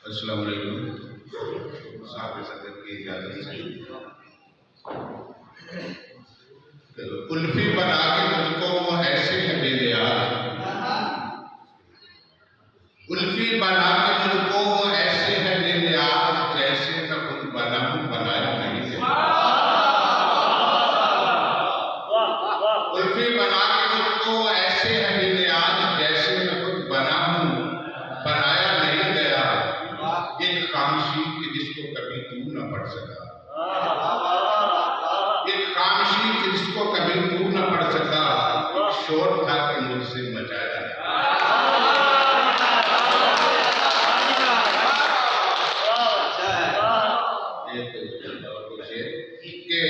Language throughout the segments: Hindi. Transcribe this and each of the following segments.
अस्सलाम वालेकुम। साहब सदर की इजाजत से कुल्फी बना के मुझको वो ऐसे है बेनियाज, कुल्फी बना के मुझको वो ऐसे है बेनियाज, जैसे मैं खुद बना हूं बनाया नहीं है। कुल्फी बना के मुझको वो ऐसे है बेनियाज, जैसे मैं खुद बना हूं बनाया नहीं गया। एक खामोशी कि जिसको कभी तू न पढ़ सका, एक खामोशी कि जिसको कभी तू न पढ़ सका, एक शोर था कि मुझसे मचाया। के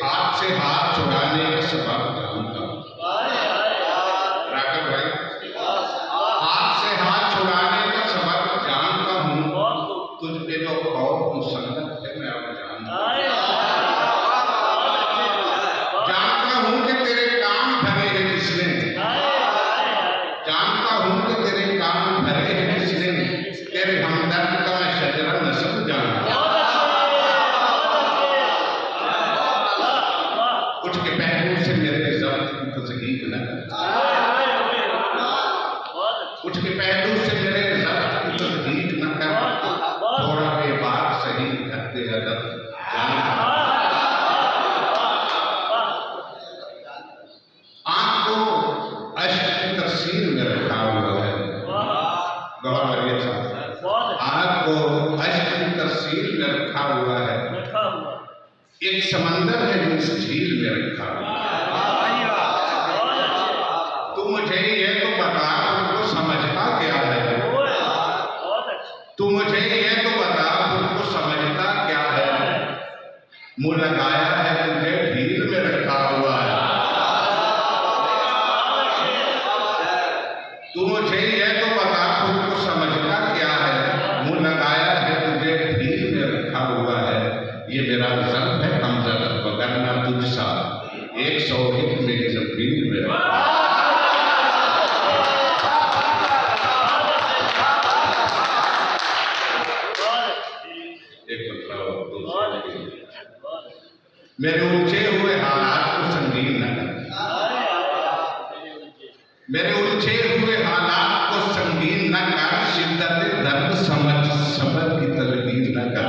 हाथ से हाथ छुड़ाने का सबब जानता हूं। राघव भाई, हाथ से हाथ छुड़ाने का सबब जानता हूं। तुझ पे जो खौफ मुसल्लत है मैं अब जानता हूं कि तेरे काम भरे हैं किसने, जानता हूं कि तेरे काम भरे हैं किसने। तेरे हमदर्द का मैं शजरा नस्ब जानता हूं। उठ के पहलू से मेरे ज़ब्त की तज़कीक न कर, उठ के पहलू से मेरे ज़ब्त की तज़कीक न कर। थोड़ा बेबाक सही करते अदब आँख को अश्क की तफसीर में रखा हुआ है। गौर करिए साहब, आँख को अश्क की तफसीर में रखा हुआ है। एक समंदर है जो इस झील में रखा हुआ है। तू मुझे ये तो बता, तुमको समझता क्या है? तू मुझे ये तो बता, तुमको समझता क्या है? मुँह लगाया है तुझे ढील में रखा हुआ है। तू मुझे ये तो बता, तुमको समझता क्या है? मुँह लगाया है तुझे ढील में रखा हुआ है। ये मेरा ज़ल्फ़ है हमज़द वगरना तुझ सा 101 मेरी ज़मीन में रखा। एक मतलब मेरे उलझे हुए हालात को संगीन न कर, मेरे उलझे हुए हालात को संगीन न कर। शिद्दत दर्द समझ सब्र की तलकीन न कर।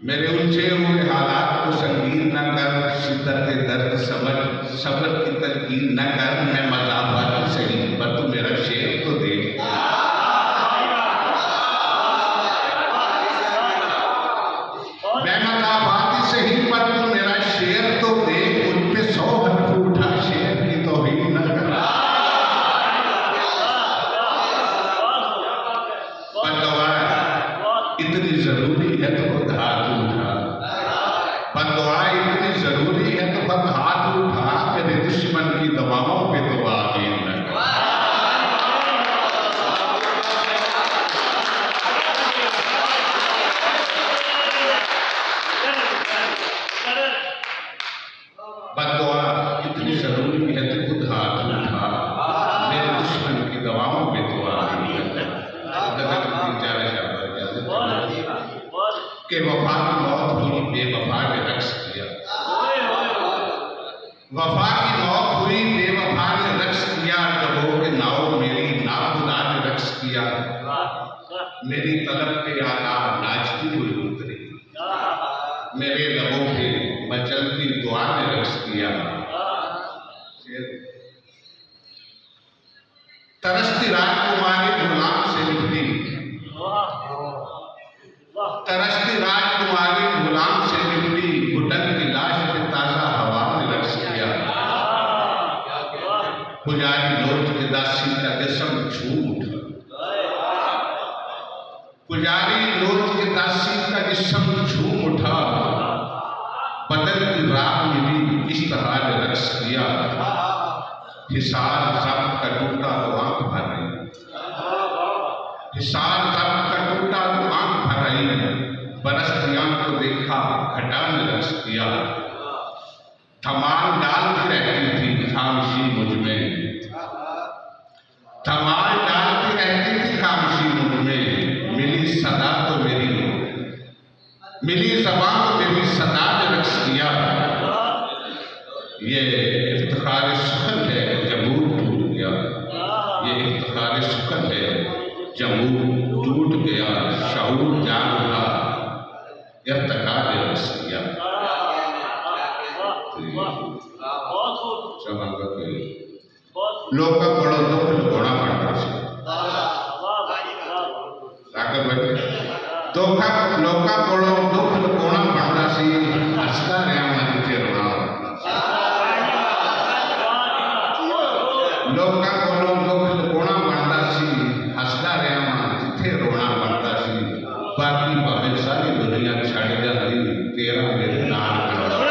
मेरे उलझे हुए हालात को संगीन न कर। शिद्दत दर्द समझ सब्र की तलकीन न कर। मैं मज़ाफ़ात सही पर तू मेरा शेर तो दे। मैं मज़ाफ़ात सही पर तू मेरा शेर तो दे। उन पे 100 हर्फ उठा शेर की तौहीन न कर। बददुआ इतनी जरूरी है तो खुद हाथ उठा, बददुआ इतनी जरूरी है तो खुद हाथ उठा। मेरे दुश्मन की दवाओं पे तो आमीन न कर। बददुआ इतनी जरूरी है तो खुद हाथ उठा। मेरे दुश्मन की दवाओं पे तो आमीन न कर। के वफा की मौत हुई बेवफा ने रक्स किया, वफा की मौत हुई बेवफा ने रक्स किया। डबो के नाव मेरी नाखुदा ने रक्स किया। मेरी तलब पे आला नाचती हुई उतरी, मेरे लबों पे मचलती दुआ ने रक्स किया। तरसती राजकुमारी गुलाम से निकली, तरसती राजकुमारी गुलाम से निकली। घुटन की लाश पे ताजा हवा ने रक्स किया। पुजारी लोट के दासी का जिस्म झूम उठा, पुजारी लोट के दासी का जिस्म झूम उठा। बदन की राह में भी इस तरह ने रक्स किया। हिसार ज़ब्त का टूटा तो आंख भर रही, हिसार ज़ब्त का टूटा तो आंख भर रही। बरसती आंख को देखा घटा ने रक्स किया। थमान डालती रहती थी खामोशी मुझ में, धमाल डालती रहती थी खामोशी मुझ में, मिली सदा तो मेरी, मिली ज़बान तो मेरी सदा ने रक्स किया। ये इफ्तिखार सुखन है जमूर टूट गया, ये इफ्तिखार सुखन है जमूर टूट गया, शऊर जाग उठा इर्तिका ने रक्स किया। लोग का बड़ा दुख लुकोना पड़ता है, धोखा लोग का बड़ा दुख लुकोना पड़ता सी, हसदा रहा मैं जिथे रोना, लोग का बड़ा दुख लुकोना पड़ता सी, हसदा रहा मैं जिथे रोना पड़ता सी, बाकी भावे सारी दुनिया छड़ जाती, तेरा मेरे नाल खड़ा।